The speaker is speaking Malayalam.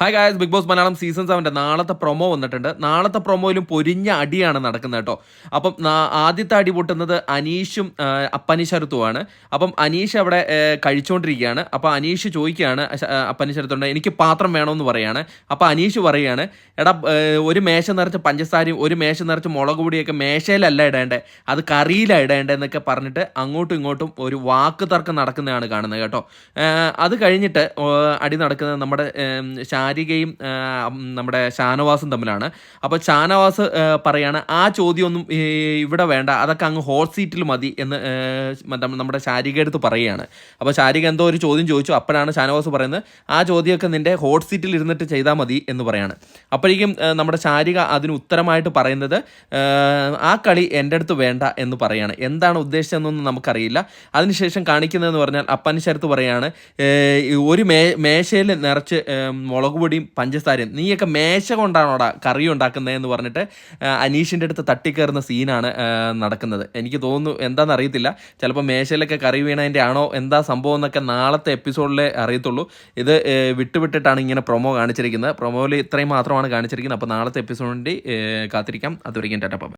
Hi guys, Bigg Boss Malayalam season 7 നാളത്തെ പ്രൊമോ വന്നിട്ടുണ്ട്. നാളത്തെ പ്രൊമോയിലും പൊരിഞ്ഞ അടിയാണ് നടക്കുന്നത് കേട്ടോ. അപ്പം ആദ്യത്തെ അടി പൊട്ടുന്നത് അനീഷും അപ്പനി ശരത്തുമാണ്. അപ്പം അനീഷ് അവിടെ കഴിച്ചുകൊണ്ടിരിക്കുകയാണ്. അപ്പോൾ അനീഷ് ചോദിക്കുകയാണ് അപ്പനി ശരത്തോണ്ട് എനിക്ക് പാത്രം വേണമെന്ന് പറയാണ്. അപ്പോൾ അനീഷ് പറയുകയാണ്, എടാ ഒരു മേശ നിറച്ച് പഞ്ചസാരയും ഒരു മേശ നിറച്ച് മുളക് പൊടിയൊക്കെ മേശയിലല്ല ഇടേണ്ടത്, അത് കറിയിലാണ് ഇടേണ്ടതെന്നൊക്കെ പറഞ്ഞിട്ട് അങ്ങോട്ടും ഇങ്ങോട്ടും ഒരു വാക്ക് തർക്കം നടക്കുന്നതാണ് കാണുന്നത് കേട്ടോ. അത് കഴിഞ്ഞിട്ട് അടി നടക്കുന്നത് നമ്മുടെ ശാരികയും നമ്മുടെ ഷാനവാസും തമ്മിലാണ്. അപ്പോൾ ഷാനവാസ് പറയാണ് ആ ചോദ്യമൊന്നും ഇവിടെ വേണ്ട, അതൊക്കെ അങ്ങ് ഹോട്ട് സീറ്റിൽ മതി എന്ന് നമ്മുടെ ശാരിക എടുത്ത് പറയുകയാണ്. അപ്പോൾ ശാരിക എന്തോ ഒരു ചോദ്യം ചോദിച്ചു. അപ്പോഴാണ് ഷാനവാസ് പറയുന്നത് ആ ചോദ്യമൊക്കെ നിൻ്റെ ഹോട്ട് സീറ്റിൽ ഇരുന്നിട്ട് ചെയ്താൽ മതി എന്ന് പറയാണ്. അപ്പോഴേക്കും നമ്മുടെ ശാരിക അതിന് ഉത്തരമായിട്ട് പറയുന്നത് ആ കളി എൻ്റെ അടുത്ത് വേണ്ട എന്ന് പറയാണ്. എന്താണ് ഉദ്ദേശിച്ചതെന്നൊന്നും നമുക്കറിയില്ല. അതിനുശേഷം കാണിക്കുന്നതെന്ന് പറഞ്ഞാൽ അപ്പൻ ശരത്ത് പറയാണ്, ഒരു മേശയിൽ നിറച്ച് മുളക് പൊടിയും പഞ്ചസാരയും, നീയൊക്കെ മേശ കൊണ്ടാണോടാ കറി ഉണ്ടാക്കുന്നതെന്ന് പറഞ്ഞിട്ട് അനീഷിൻ്റെ അടുത്ത് തട്ടിക്കയറുന്ന സീനാണ് നടക്കുന്നത്. എനിക്ക് തോന്നുന്നു എന്താണെന്ന് അറിയത്തില്ല, ചിലപ്പോൾ മേശയിലൊക്കെ കറി വീണതിൻ്റെ ആണോ എന്താ സംഭവം എന്നൊക്കെ നാളത്തെ എപ്പിസോഡിലേ അറിയത്തുള്ളൂ. ഇത് വിട്ടുവിട്ടിട്ടാണ് ഇങ്ങനെ പ്രൊമോ കാണിച്ചിരിക്കുന്നത്. പ്രൊമോയിൽ ഇത്രയും മാത്രമാണ് കാണിച്ചിരിക്കുന്നത്. അപ്പോൾ നാളത്തെ എപ്പിസോഡിൻ്റെ കാത്തിരിക്കാം. അതുവരെയും ടാറ്റ.